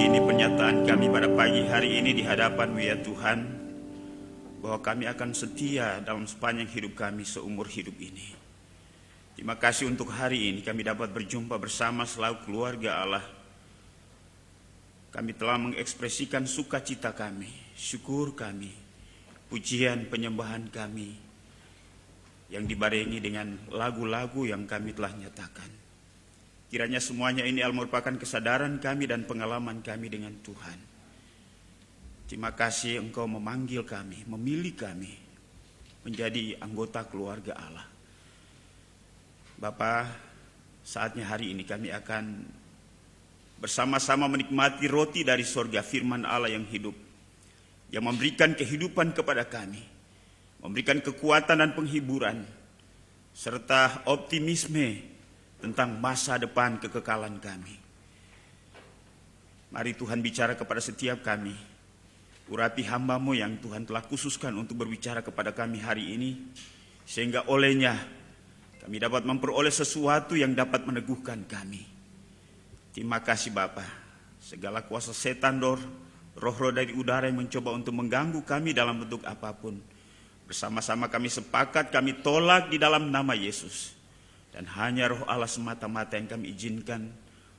Ini pernyataan kami pada pagi hari ini di hadapan-Mu ya Tuhan, bahwa kami akan setia dalam sepanjang hidup kami seumur hidup ini. Terima kasih untuk hari ini kami dapat berjumpa bersama selalu keluarga Allah. Kami telah mengekspresikan sukacita kami, syukur kami, pujian penyembahan kami yang dibarengi dengan lagu-lagu yang kami telah nyatakan. Kiranya semuanya ini merupakan kesadaran kami dan pengalaman kami dengan Tuhan. Terima kasih Engkau memanggil kami, memilih kami menjadi anggota keluarga Allah. Bapa, saatnya hari ini kami akan bersama-sama menikmati roti dari sorga, firman Allah yang hidup, yang memberikan kehidupan kepada kami, memberikan kekuatan dan penghiburan, serta optimisme tentang masa depan kekekalan kami. Mari Tuhan bicara kepada setiap kami. Urapi hamba-Mu yang Tuhan telah khususkan untuk berbicara kepada kami hari ini, sehingga olehnya kami dapat memperoleh sesuatu yang dapat meneguhkan kami. Terima kasih Bapa. Segala kuasa setan, roh-roh dari udara yang mencoba untuk mengganggu kami dalam bentuk apapun, bersama-sama kami sepakat, kami tolak di dalam nama Yesus. Dan hanya Roh Allah semata-mata yang kami izinkan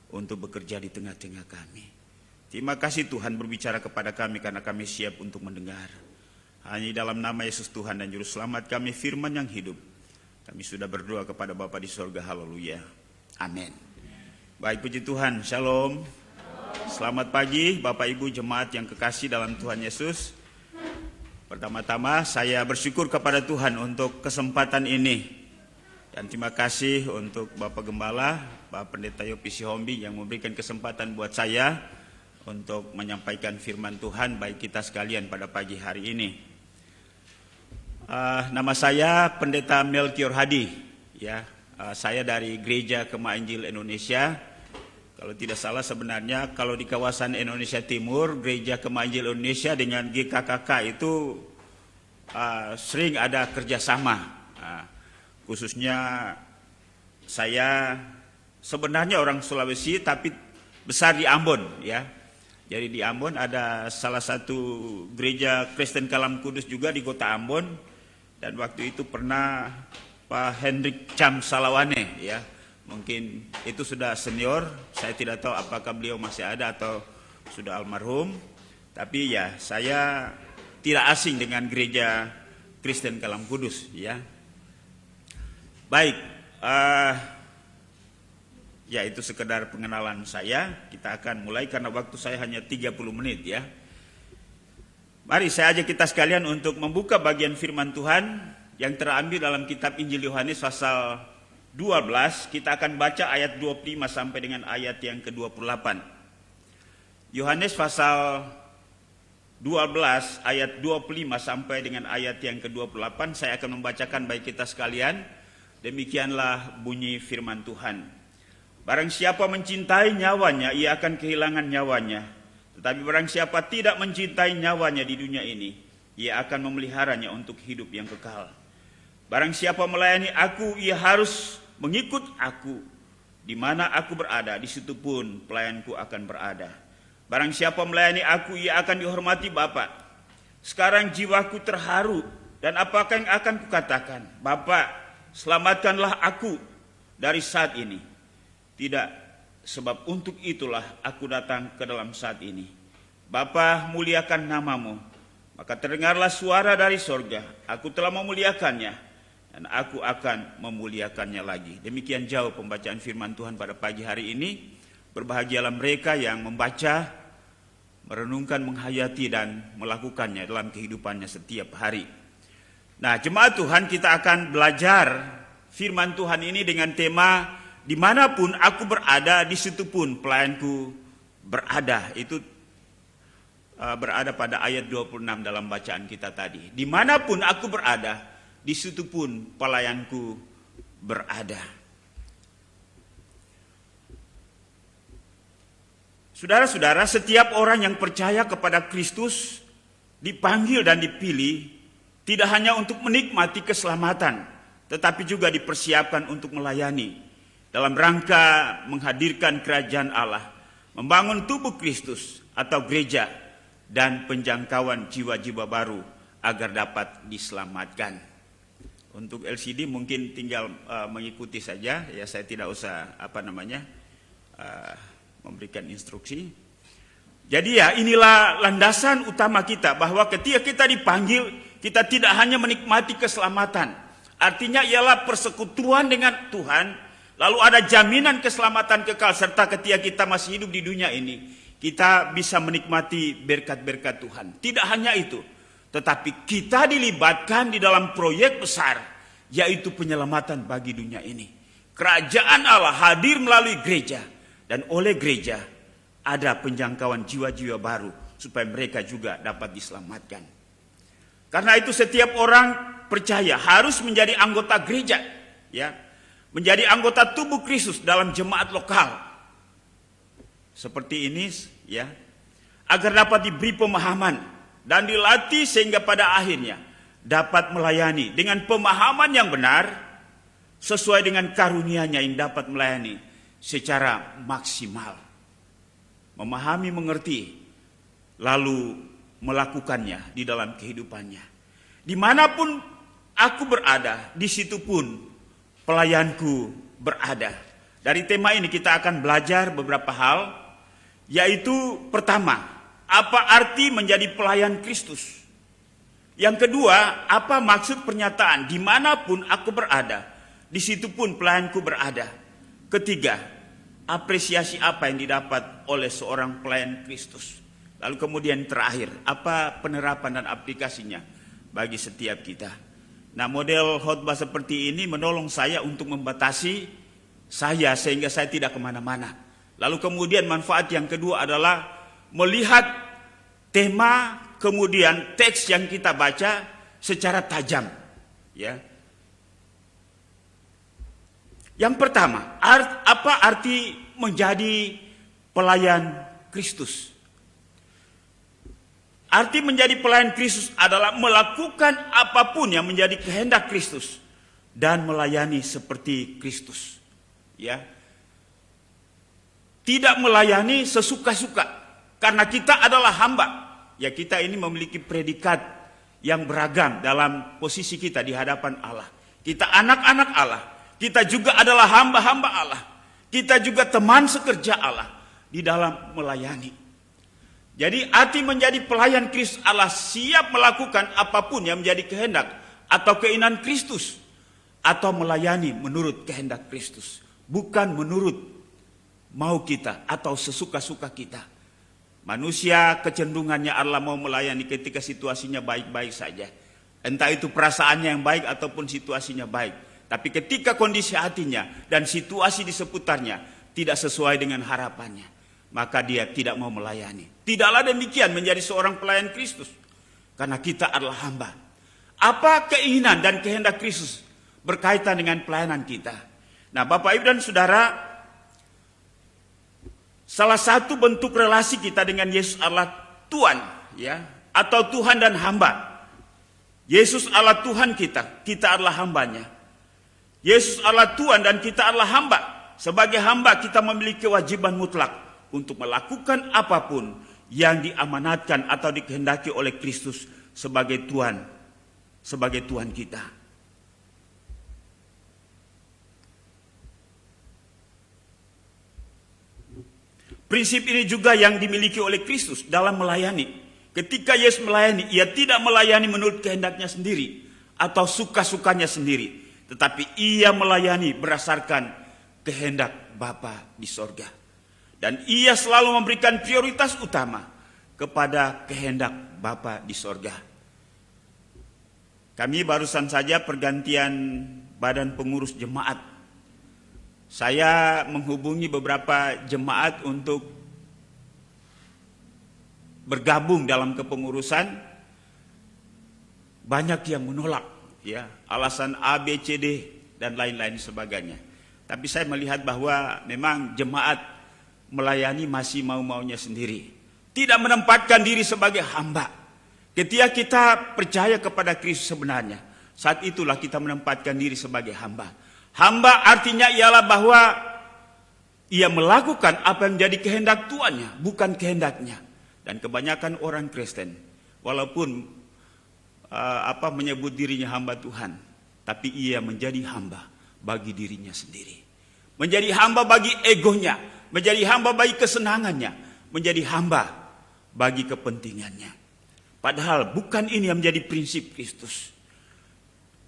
untuk bekerja di tengah-tengah kami. Terima kasih Tuhan berbicara kepada kami karena kami siap untuk mendengar. Hanya dalam nama Yesus Tuhan dan Juru Selamat kami, firman yang hidup, kami sudah berdoa kepada Bapa di sorga. Haleluya. Amin. Baik, puji Tuhan. Shalom. Selamat pagi Bapak Ibu jemaat yang kekasih dalam Tuhan Yesus. Pertama-tama saya bersyukur kepada Tuhan untuk kesempatan ini. Dan terima kasih untuk Bapak Gembala, Pak Pendeta Yopi Sihombi yang memberikan kesempatan buat saya untuk menyampaikan firman Tuhan bagi kita sekalian pada pagi hari ini. Nama saya Pendeta Melkior Hadi, ya. Saya dari Gereja Kemah Injil Indonesia. Kalau tidak salah sebenarnya kalau di kawasan Indonesia Timur, Gereja Kemah Injil Indonesia dengan GKKK itu sering ada kerjasama. Khususnya saya sebenarnya orang Sulawesi tapi besar di Ambon, ya. Jadi di Ambon ada salah satu gereja Kristen Kalam Kudus juga di kota Ambon, dan waktu itu pernah Pak Hendrik Cam Salawane, ya. Mungkin itu sudah senior, saya tidak tahu apakah beliau masih ada atau sudah almarhum. Tapi ya saya tidak asing dengan gereja Kristen Kalam Kudus, ya. Baik, ya itu sekedar pengenalan saya. Kita akan mulai karena waktu saya hanya 30 menit, ya. Mari saya ajak kita sekalian untuk membuka bagian firman Tuhan yang terambil dalam kitab Injil Yohanes pasal 12. Kita akan baca ayat 25 sampai dengan ayat yang ke-28. Yohanes pasal 12 ayat 25 sampai dengan ayat yang ke-28. Saya akan membacakan bagi kita sekalian. Demikianlah bunyi firman Tuhan. Barang siapa mencintai nyawanya, ia akan kehilangan nyawanya. Tetapi barang siapa tidak mencintai nyawanya di dunia ini, ia akan memeliharanya untuk hidup yang kekal. Barang siapa melayani aku, ia harus mengikut aku. Di mana aku berada, di situ pun pelayanku akan berada. Barang siapa melayani aku, ia akan dihormati Bapa. Sekarang jiwaku terharu, dan apakah yang akan kukatakan? Bapa, selamatkanlah aku dari saat ini. Tidak, sebab untuk itulah aku datang ke dalam saat ini. Bapa, muliakan namamu. Maka terdengarlah suara dari sorga. Aku telah memuliakannya, dan aku akan memuliakannya lagi. Demikian jauh pembacaan firman Tuhan pada pagi hari ini. Berbahagialah mereka yang membaca, merenungkan, menghayati, dan melakukannya dalam kehidupannya setiap hari. Nah, jemaat Tuhan, kita akan belajar firman Tuhan ini dengan tema dimanapun aku berada, di situ pun pelayanku berada. Itu berada pada ayat 26 dalam bacaan kita tadi. Dimanapun aku berada, di situ pun pelayanku berada. Saudara-saudara, setiap orang yang percaya kepada Kristus dipanggil dan dipilih tidak hanya untuk menikmati keselamatan, tetapi juga dipersiapkan untuk melayani dalam rangka menghadirkan kerajaan Allah, membangun tubuh Kristus atau gereja, dan penjangkauan jiwa-jiwa baru agar dapat diselamatkan. Untuk LCD mungkin tinggal mengikuti saja, ya saya tidak usah memberikan instruksi. Jadi ya inilah landasan utama kita, bahwa ketika kita dipanggil, kita tidak hanya menikmati keselamatan. Artinya ialah persekutuan dengan Tuhan, lalu ada jaminan keselamatan kekal, serta ketika kita masih hidup di dunia ini, kita bisa menikmati berkat-berkat Tuhan. Tidak hanya itu, tetapi kita dilibatkan di dalam proyek besar, yaitu penyelamatan bagi dunia ini. Kerajaan Allah hadir melalui gereja, dan oleh gereja ada penjangkauan jiwa-jiwa baru supaya mereka juga dapat diselamatkan. Karena itu setiap orang percaya harus menjadi anggota gereja, ya, menjadi anggota tubuh Kristus dalam jemaat lokal. Seperti ini, ya, agar dapat diberi pemahaman dan dilatih sehingga pada akhirnya dapat melayani dengan pemahaman yang benar sesuai dengan karunia-Nya yang dapat melayani secara maksimal. Memahami, mengerti, lalu melakukannya di dalam kehidupannya. Dimanapun aku berada, di situ pun pelayanku berada. Dari tema ini kita akan belajar beberapa hal, yaitu pertama, apa arti menjadi pelayan Kristus? Yang kedua, apa maksud pernyataan dimanapun aku berada, di situ pun pelayanku berada. Ketiga, apresiasi apa yang didapat oleh seorang pelayan Kristus. Lalu kemudian terakhir, apa penerapan dan aplikasinya bagi setiap kita. Nah, model khotbah seperti ini menolong saya untuk membatasi saya sehingga saya tidak kemana-mana. Lalu kemudian manfaat yang kedua adalah melihat tema, kemudian teks yang kita baca secara tajam, ya. Yang pertama, apa arti menjadi pelayan Kristus? Arti menjadi pelayan Kristus adalah melakukan apapun yang menjadi kehendak Kristus dan melayani seperti Kristus, ya. Tidak melayani sesuka-suka karena kita adalah hamba. Ya, kita ini memiliki predikat yang beragam dalam posisi kita di hadapan Allah. Kita anak-anak Allah. Kita juga adalah hamba-hamba Allah. Kita juga teman sekerja Allah di dalam melayani. Jadi arti menjadi pelayan Kristus Allah siap melakukan apapun yang menjadi kehendak atau keinginan Kristus, atau melayani menurut kehendak Kristus, bukan menurut mau kita atau sesuka-suka kita. Manusia kecenderungannya adalah mau melayani ketika situasinya baik-baik saja. Entah itu perasaannya yang baik ataupun situasinya baik. Tapi ketika kondisi hatinya dan situasi di seputarnya tidak sesuai dengan harapannya, maka dia tidak mau melayani. Tidaklah demikian menjadi seorang pelayan Kristus, karena kita adalah hamba. Apa keinginan dan kehendak Kristus berkaitan dengan pelayanan kita? Nah, Bapak Ibu dan Saudara, salah satu bentuk relasi kita dengan Yesus adalah Tuhan, ya, atau Tuhan dan hamba. Yesus adalah Tuhan kita, kita adalah hambanya. Yesus adalah Tuhan dan kita adalah hamba. Sebagai hamba kita memiliki kewajiban mutlak untuk melakukan apapun yang diamanatkan atau dikehendaki oleh Kristus sebagai Tuhan kita. Prinsip ini juga yang dimiliki oleh Kristus dalam melayani. Ketika Yesus melayani, ia tidak melayani menurut kehendaknya sendiri atau suka-sukanya sendiri, tetapi ia melayani berdasarkan kehendak Bapa di sorga. Dan ia selalu memberikan prioritas utama kepada kehendak Bapa di sorga. Kami barusan saja pergantian badan pengurus jemaat. Saya menghubungi beberapa jemaat untuk bergabung dalam kepengurusan. Banyak yang menolak, ya, alasan A, B, C, D dan lain-lain sebagainya. Tapi saya melihat bahwa memang jemaat melayani masih mau-maunya sendiri, tidak menempatkan diri sebagai hamba. Ketika kita percaya kepada Kristus sebenarnya, saat itulah kita menempatkan diri sebagai hamba. Hamba artinya ialah bahwa Ia melakukan apa yang jadi kehendak tuannya, bukan kehendaknya. Dan kebanyakan orang Kristen, walaupun menyebut dirinya hamba Tuhan, tapi ia menjadi hamba bagi dirinya sendiri. Menjadi hamba bagi egonya, menjadi hamba bagi kesenangannya, menjadi hamba bagi kepentingannya. Padahal bukan ini yang menjadi prinsip Kristus.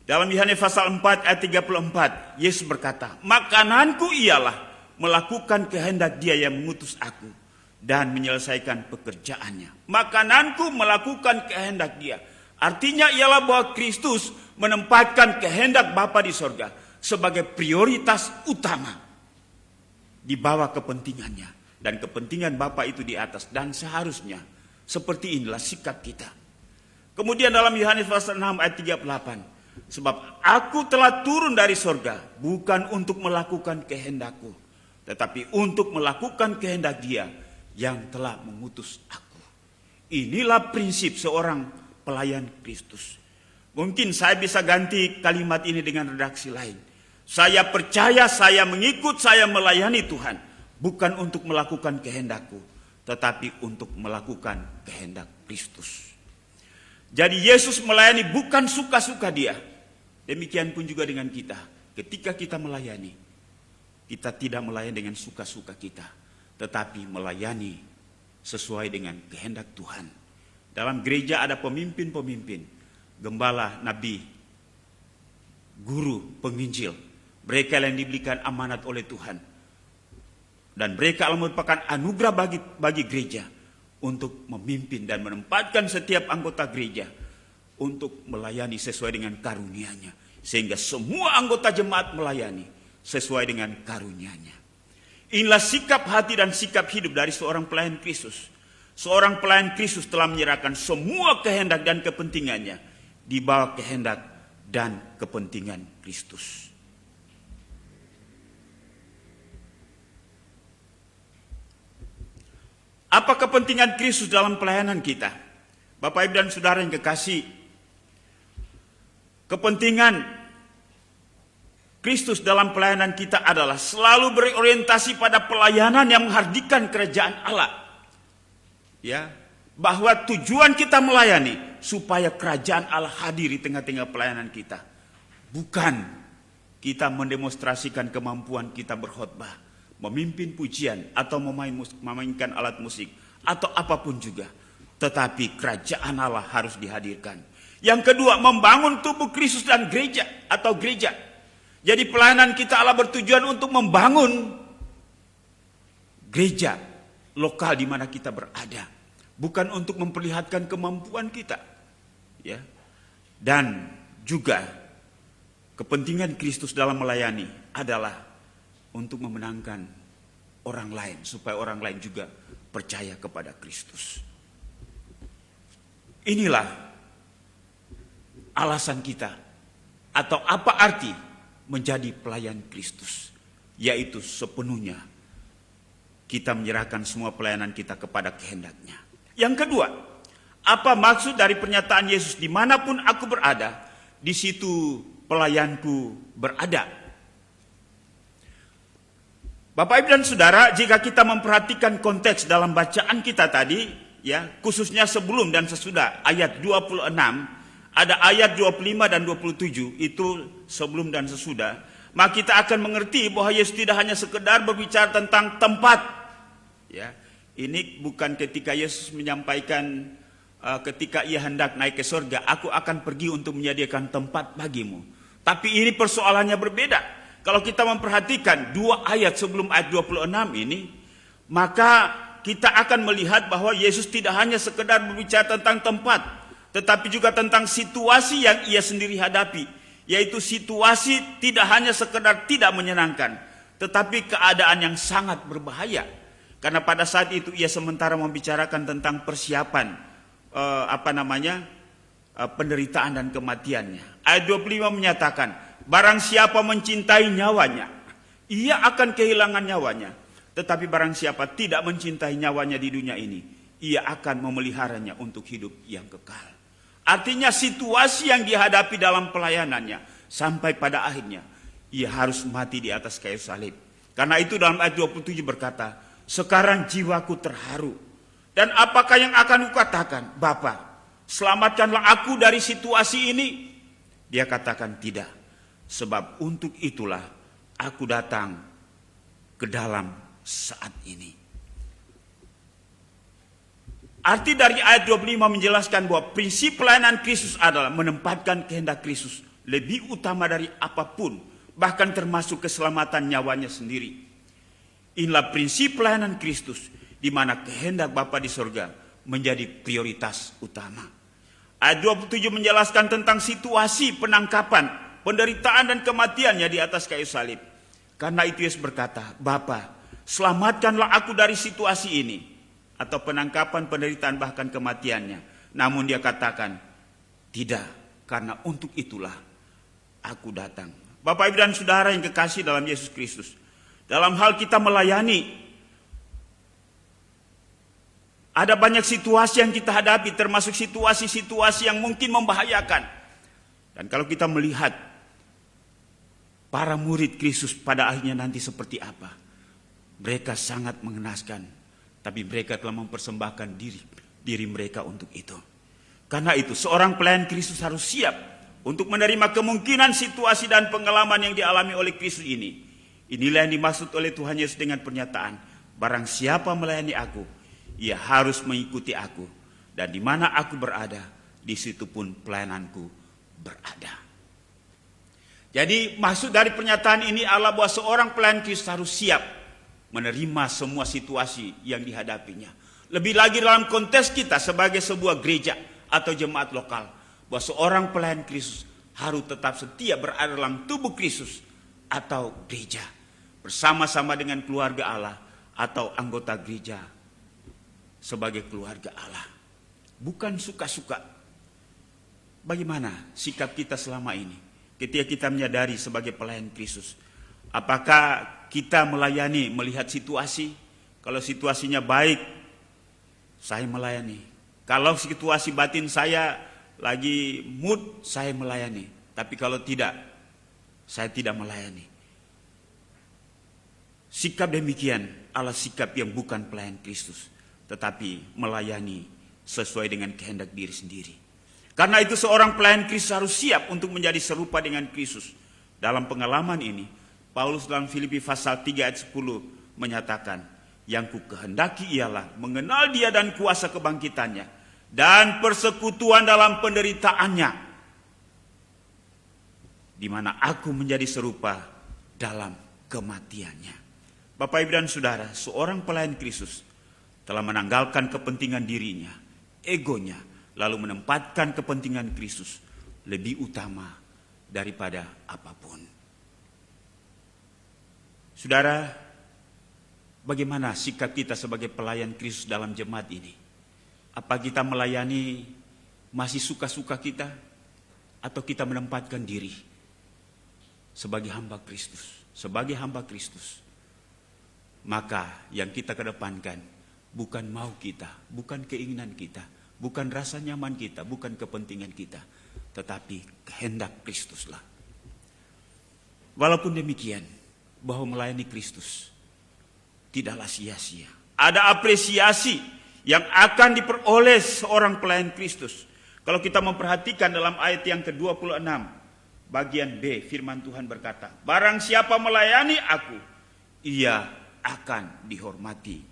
Dalam Yohanes pasal 4 ayat 34, Yesus berkata, makananku ialah melakukan kehendak Dia yang mengutus aku dan menyelesaikan pekerjaannya. Makananku melakukan kehendak Dia. Artinya ialah bahwa Kristus menempatkan kehendak Bapa di sorga sebagai prioritas utama di bawah kepentingannya. Dan kepentingan Bapa itu di atas. Dan seharusnya seperti inilah sikap kita. Kemudian dalam Yohanes pasal 6 ayat 38. Sebab aku telah turun dari sorga bukan untuk melakukan kehendakku, tetapi untuk melakukan kehendak Dia yang telah mengutus aku. Inilah prinsip seorang pelayan Kristus. Mungkin saya bisa ganti kalimat ini dengan redaksi lain. Saya percaya, saya mengikut, saya melayani Tuhan. Bukan untuk melakukan kehendakku, tetapi untuk melakukan kehendak Kristus. Jadi Yesus melayani bukan suka-suka Dia. Demikian pun juga dengan kita. Ketika kita melayani, kita tidak melayani dengan suka-suka kita, tetapi melayani sesuai dengan kehendak Tuhan. Dalam gereja ada pemimpin-pemimpin, gembala, nabi, guru, penginjil. Mereka yang diberikan amanat oleh Tuhan. Dan mereka merupakan anugerah bagi gereja untuk memimpin dan menempatkan setiap anggota gereja untuk melayani sesuai dengan karunia-Nya. Sehingga semua anggota jemaat melayani sesuai dengan karunia-Nya. Inilah sikap hati dan sikap hidup dari seorang pelayan Kristus. Seorang pelayan Kristus telah menyerahkan semua kehendak dan kepentingannya di bawah kehendak dan kepentingan Kristus. Apa kepentingan Kristus dalam pelayanan kita? Bapak Ibu dan Saudara yang kekasih, kepentingan Kristus dalam pelayanan kita adalah selalu berorientasi pada pelayanan yang menghadirkan kerajaan Allah. Ya, bahwa tujuan kita melayani supaya kerajaan Allah hadir di tengah-tengah pelayanan kita. Bukan kita mendemonstrasikan kemampuan kita berkhotbah, memimpin pujian atau memainkan alat musik atau apapun juga. Tetapi kerajaan Allah harus dihadirkan. Yang kedua, membangun tubuh Kristus dan gereja atau gereja. Jadi pelayanan kita Allah bertujuan untuk membangun gereja lokal di mana kita berada, bukan untuk memperlihatkan kemampuan kita. Ya. Dan juga kepentingan Kristus dalam melayani adalah untuk memenangkan orang lain supaya orang lain juga percaya kepada Kristus. Inilah alasan kita atau apa arti menjadi pelayan Kristus, yaitu sepenuhnya kita menyerahkan semua pelayanan kita kepada kehendak-Nya. Yang kedua, apa maksud dari pernyataan Yesus, dimanapun aku berada, di situ pelayanku berada. Bapak Ibu dan Saudara, jika kita memperhatikan konteks dalam bacaan kita tadi, ya, khususnya sebelum dan sesudah ayat 26, ada ayat 25 dan 27, itu sebelum dan sesudah, maka kita akan mengerti bahwa Yesus tidak hanya sekedar berbicara tentang tempat. Ya, ini bukan ketika Yesus menyampaikan ketika Ia hendak naik ke surga, aku akan pergi untuk menyediakan tempat bagimu. Tapi ini persoalannya berbeda. Kalau kita memperhatikan dua ayat sebelum ayat 26 ini, maka kita akan melihat bahwa Yesus tidak hanya sekedar berbicara tentang tempat, tetapi juga tentang situasi yang Ia sendiri hadapi, yaitu situasi tidak hanya sekedar tidak menyenangkan, tetapi keadaan yang sangat berbahaya. Karena pada saat itu Ia sementara membicarakan tentang persiapan penderitaan dan kematiannya. Ayat 25 menyatakan, barang siapa mencintai nyawanya, ia akan kehilangan nyawanya. Tetapi barang siapa tidak mencintai nyawanya di dunia ini, ia akan memeliharanya untuk hidup yang kekal. Artinya situasi yang dihadapi dalam pelayanannya, sampai pada akhirnya ia harus mati di atas kayu salib. Karena itu dalam ayat 27 berkata, sekarang jiwaku terharu. Dan apakah yang akan kukatakan? Bapa, selamatkanlah aku dari situasi ini. Dia katakan tidak. Sebab untuk itulah aku datang ke dalam saat ini. Arti dari ayat 25 menjelaskan bahwa prinsip pelayanan Kristus adalah menempatkan kehendak Kristus lebih utama dari apapun, bahkan termasuk keselamatan nyawanya sendiri. Inilah prinsip pelayanan Kristus, di mana kehendak Bapa di sorga menjadi prioritas utama. Ayat 27 menjelaskan tentang situasi penangkapan, penderitaan dan kematiannya di atas kayu salib. Karena itu Yesus berkata, Bapa, selamatkanlah aku dari situasi ini, atau penangkapan, penderitaan, bahkan kematiannya. Namun dia katakan, tidak, karena untuk itulah aku datang. Bapak, Ibu, dan Saudara yang kekasih dalam Yesus Kristus, dalam hal kita melayani, ada banyak situasi yang kita hadapi, termasuk situasi-situasi yang mungkin membahayakan. Dan kalau kita melihat para murid Kristus pada akhirnya nanti seperti apa, mereka sangat mengenaskan. Tapi mereka telah mempersembahkan diri mereka untuk itu. Karena itu seorang pelayan Kristus harus siap untuk menerima kemungkinan situasi dan pengalaman yang dialami oleh Kristus ini. Inilah yang dimaksud oleh Tuhan Yesus dengan pernyataan, barang siapa melayani aku, ia harus mengikuti aku. Dan di mana aku berada, di situ pun pelayananku berada. Jadi maksud dari pernyataan ini adalah bahwa seorang pelayan Kristus harus siap menerima semua situasi yang dihadapinya. Lebih lagi dalam konteks kita sebagai sebuah gereja atau jemaat lokal, bahwa seorang pelayan Kristus harus tetap setia berada dalam tubuh Kristus atau gereja, bersama-sama dengan keluarga Allah atau anggota gereja sebagai keluarga Allah. Bukan suka-suka. Bagaimana sikap kita selama ini ketika kita menyadari sebagai pelayan Kristus? Apakah kita melayani melihat situasi? Kalau situasinya baik, saya melayani. Kalau situasi batin saya lagi mood, saya melayani. Tapi kalau tidak, saya tidak melayani. Sikap demikian adalah sikap yang bukan pelayan Kristus, tetapi melayani sesuai dengan kehendak diri sendiri. Karena itu seorang pelayan Kristus harus siap untuk menjadi serupa dengan Kristus. Dalam pengalaman ini, Paulus dalam Filipi pasal 3 ayat 10 menyatakan, yang ku kehendaki ialah mengenal dia dan kuasa kebangkitannya dan persekutuan dalam penderitaannya, di mana aku menjadi serupa dalam kematiannya. Bapak, Ibu, dan Saudara, seorang pelayan Kristus telah menanggalkan kepentingan dirinya, egonya, lalu menempatkan kepentingan Kristus lebih utama daripada apapun. Saudara, bagaimana sikap kita sebagai pelayan Kristus dalam jemaat ini? Apa kita melayani masih suka-suka kita? Atau kita menempatkan diri sebagai hamba Kristus? Sebagai hamba Kristus, maka yang kita kedepankan bukan mau kita, bukan keinginan kita, bukan rasa nyaman kita, bukan kepentingan kita, tetapi kehendak Kristuslah. Walaupun demikian, bahwa melayani Kristus tidaklah sia-sia. Ada apresiasi yang akan diperoleh seorang pelayan Kristus. Kalau kita memperhatikan dalam ayat yang ke-26, bagian B, firman Tuhan berkata, barang siapa melayani aku, ia akan dihormati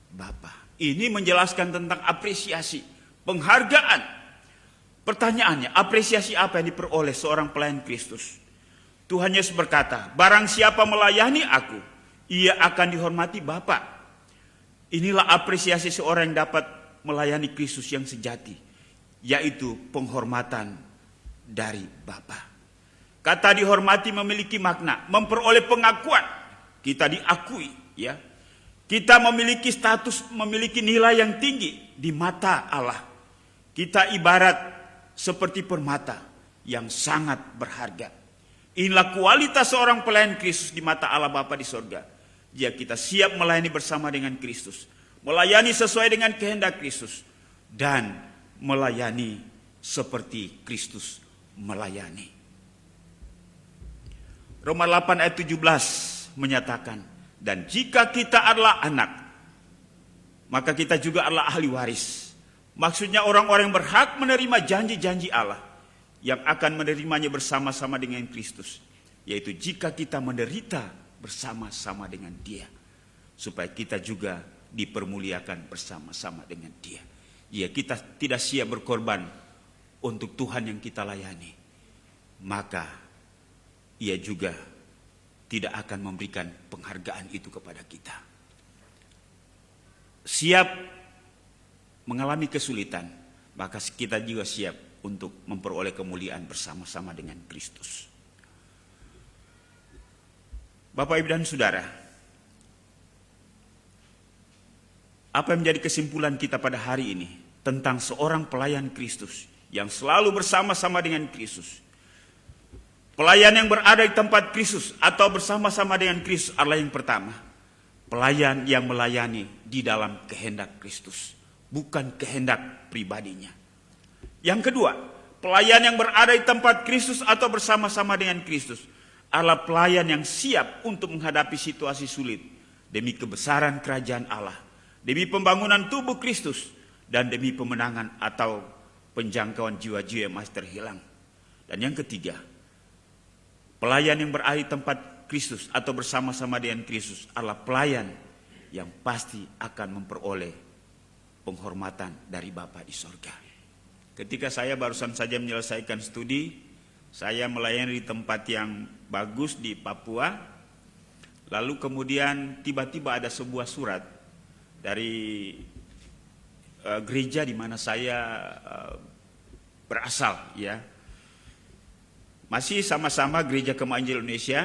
Bapa. Ini menjelaskan tentang apresiasi, penghargaan. Pertanyaannya, apresiasi apa yang diperoleh seorang pelayan Kristus? Tuhan Yesus berkata, barang siapa melayani aku, ia akan dihormati Bapa. Inilah apresiasi seorang yang dapat melayani Kristus yang sejati, yaitu penghormatan dari Bapa. Kata dihormati memiliki makna, memperoleh pengakuan. Kita diakui, ya. Kita memiliki status, memiliki nilai yang tinggi di mata Allah. Kita ibarat seperti permata yang sangat berharga. Inilah kualitas seorang pelayan Kristus di mata Allah Bapa di sorga. Jika kita siap melayani bersama dengan Kristus, melayani sesuai dengan kehendak Kristus, dan melayani seperti Kristus melayani. Roma 8 ayat 17 menyatakan, Dan jika kita adalah anak, maka kita juga adalah ahli waris. Maksudnya orang-orang yang berhak menerima janji-janji Allah, yang akan menerimanya bersama-sama dengan Kristus. Yaitu jika kita menderita bersama-sama dengan Dia, supaya kita juga dipermuliakan bersama-sama dengan Dia. Ya, kita tidak siap berkorban untuk Tuhan yang kita layani, maka Ia juga tidak akan memberikan penghargaan itu kepada kita. Siap mengalami kesulitan, maka kita juga siap untuk memperoleh kemuliaan bersama-sama dengan Kristus. Bapak, Ibu, dan Saudara, apa yang menjadi kesimpulan kita pada hari ini tentang seorang pelayan Kristus yang selalu bersama-sama dengan Kristus? Pelayan yang berada di tempat Kristus atau bersama-sama dengan Kristus adalah yang pertama, pelayan yang melayani di dalam kehendak Kristus, bukan kehendak pribadinya. Yang kedua, pelayan yang berada di tempat Kristus atau bersama-sama dengan Kristus adalah pelayan yang siap untuk menghadapi situasi sulit demi kebesaran kerajaan Allah, demi pembangunan tubuh Kristus, dan demi pemenangan atau penjangkauan jiwa-jiwa yang masih terhilang. Dan yang ketiga, pelayan yang berada di tempat Kristus atau bersama-sama dengan Kristus adalah pelayan yang pasti akan memperoleh penghormatan dari Bapa di sorga. Ketika saya barusan saja menyelesaikan studi, saya melayani di tempat yang bagus di Papua. Lalu kemudian tiba-tiba ada sebuah surat dari gereja di mana saya berasal, ya. Masih sama-sama Gereja Kemahiran Injil Indonesia,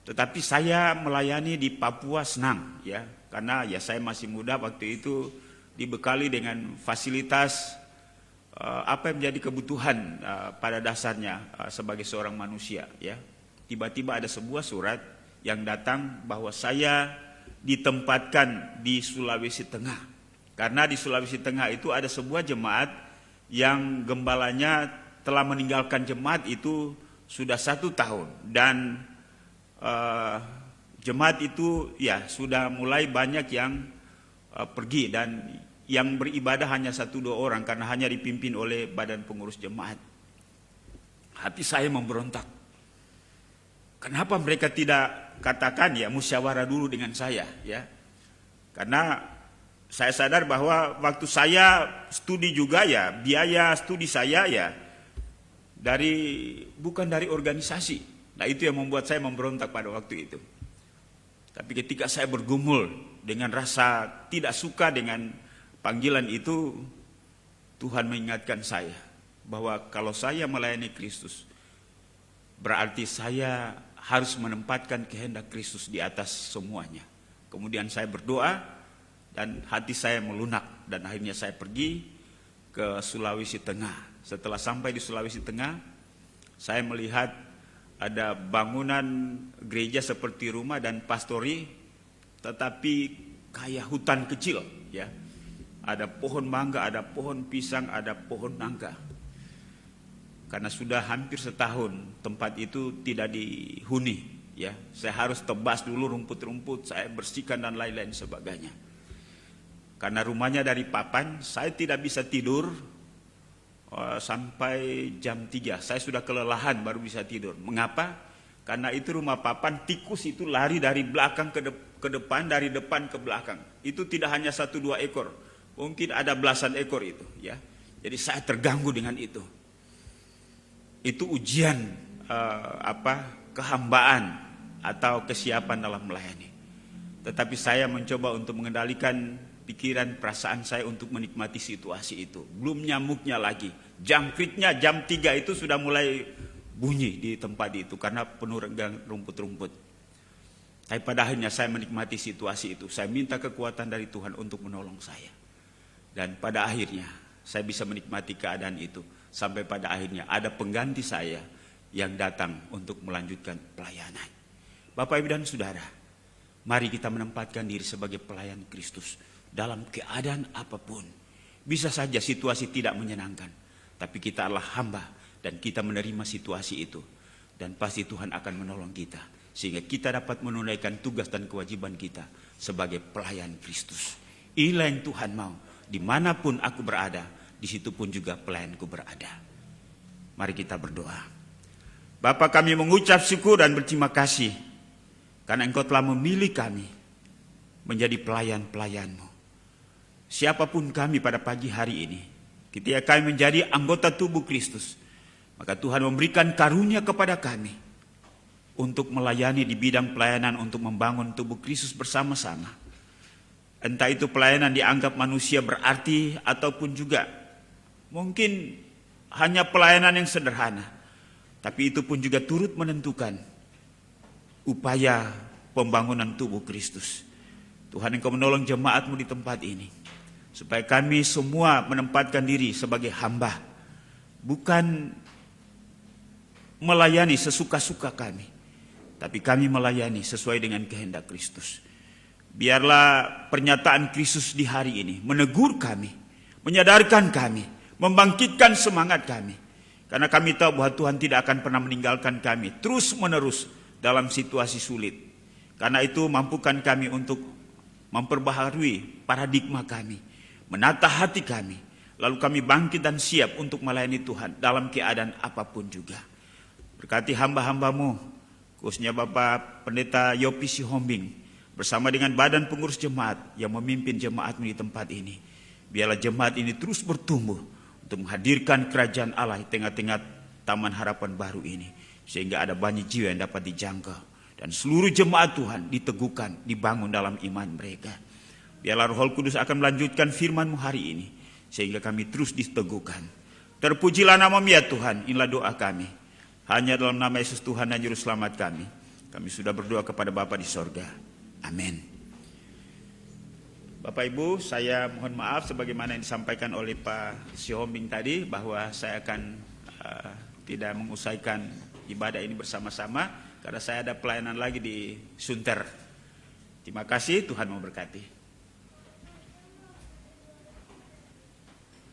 tetapi saya melayani di Papua senang, ya, karena ya saya masih muda waktu itu, dibekali dengan fasilitas apa yang menjadi kebutuhan pada dasarnya sebagai seorang manusia, ya. Tiba-tiba ada sebuah surat yang datang bahwa saya ditempatkan di Sulawesi Tengah. Karena di Sulawesi Tengah itu ada sebuah jemaat yang gembalanya telah meninggalkan jemaat itu sudah 1 tahun. Dan jemaat itu ya sudah mulai banyak yang pergi, dan yang beribadah hanya 1-2 orang karena hanya dipimpin oleh badan pengurus jemaat. Hati saya memberontak. Kenapa mereka tidak katakan ya musyawarah dulu dengan saya, ya? Karena saya sadar bahwa waktu saya studi juga ya, biaya studi saya ya bukan dari organisasi. Nah, itu yang membuat saya memberontak pada waktu itu. Tapi ketika saya bergumul dengan rasa tidak suka dengan panggilan itu, Tuhan mengingatkan saya bahwa kalau saya melayani Kristus, berarti saya harus menempatkan kehendak Kristus di atas semuanya. Kemudian saya berdoa dan hati saya melunak, dan akhirnya saya pergi ke Sulawesi Tengah. Setelah sampai di Sulawesi Tengah, saya melihat ada bangunan gereja seperti rumah dan pastori, tetapi kayak hutan kecil, ya. Ada pohon mangga, ada pohon pisang, ada pohon nangka. Karena sudah hampir setahun tempat itu tidak dihuni, ya. Saya harus tebas dulu rumput-rumput, saya bersihkan dan lain-lain sebagainya. Karena rumahnya dari papan, saya tidak bisa tidur sampai jam 3. Saya sudah kelelahan baru bisa tidur. Mengapa? Karena itu rumah papan, tikus itu lari dari belakang ke depan, dari depan ke belakang. Itu tidak hanya 1-2 ekor, mungkin ada belasan ekor itu, ya. Jadi saya terganggu dengan itu. Itu ujian kehambaan atau kesiapan dalam melayani. Tetapi saya mencoba untuk mengendalikan pikiran, perasaan saya untuk menikmati situasi itu. Belum nyamuknya lagi. Jangkritnya jam 3 itu sudah mulai bunyi di tempat itu karena penuh rumput-rumput. Tapi pada akhirnya saya menikmati situasi itu. Saya minta kekuatan dari Tuhan untuk menolong saya. Dan pada akhirnya saya bisa menikmati keadaan itu. Sampai pada akhirnya ada pengganti saya yang datang untuk melanjutkan pelayanan. Bapak, Ibu, dan Saudara, mari kita menempatkan diri sebagai pelayan Kristus dalam keadaan apapun. Bisa saja situasi tidak menyenangkan, tapi kita adalah hamba dan kita menerima situasi itu. Dan pasti Tuhan akan menolong kita sehingga kita dapat menunaikan tugas dan kewajiban kita sebagai pelayan Kristus. Inilah yang Tuhan mau. Dimanapun aku berada, di situ pun juga pelayanku berada. Mari kita berdoa. Bapa, kami mengucap syukur dan berterima kasih karena Engkau telah memilih kami menjadi pelayan-pelayan-Mu. Siapapun kami pada pagi hari ini, ketika kami menjadi anggota tubuh Kristus, maka Tuhan memberikan karunia kepada kami untuk melayani di bidang pelayanan untuk membangun tubuh Kristus bersama-sama. Entah itu pelayanan dianggap manusia berarti ataupun juga mungkin hanya pelayanan yang sederhana, tapi itu pun juga turut menentukan upaya pembangunan tubuh Kristus. Tuhan, Engkau menolong jemaat-Mu di tempat ini, supaya kami semua menempatkan diri sebagai hamba, bukan melayani sesuka-suka kami, tapi kami melayani sesuai dengan kehendak Kristus. Biarlah pernyataan Kristus di hari ini menegur kami, menyadarkan kami, membangkitkan semangat kami. Karena kami tahu bahwa Tuhan tidak akan pernah meninggalkan kami terus-menerus dalam situasi sulit. Karena itu mampukan kami untuk memperbaharui paradigma kami, menata hati kami, lalu kami bangkit dan siap untuk melayani Tuhan dalam keadaan apapun juga. Berkati hamba-hamba-Mu, khususnya Bapak Pendeta Yopi Sihombing, bersama dengan badan pengurus jemaat yang memimpin jemaat-Mu di tempat ini. Biarlah jemaat ini terus bertumbuh untuk menghadirkan kerajaan Allah di tengah-tengah Taman Harapan Baru ini, sehingga ada banyak jiwa yang dapat dijangkau. Dan seluruh jemaat Tuhan diteguhkan, dibangun dalam iman mereka. Biarlah Roh Kudus akan melanjutkan firman-Mu hari ini, sehingga kami terus diteguhkan. Terpujilah nama-Mu ya Tuhan, inilah doa kami. Hanya dalam nama Yesus Tuhan dan Juru Selamat kami. Kami sudah berdoa kepada Bapa di sorga. Amin. Bapak Ibu, saya mohon maaf sebagaimana yang disampaikan oleh Pak Sihombing tadi, bahwa saya akan tidak mengusaikan ibadah ini bersama-sama, karena saya ada pelayanan lagi di Sunter. Terima kasih, Tuhan memberkati.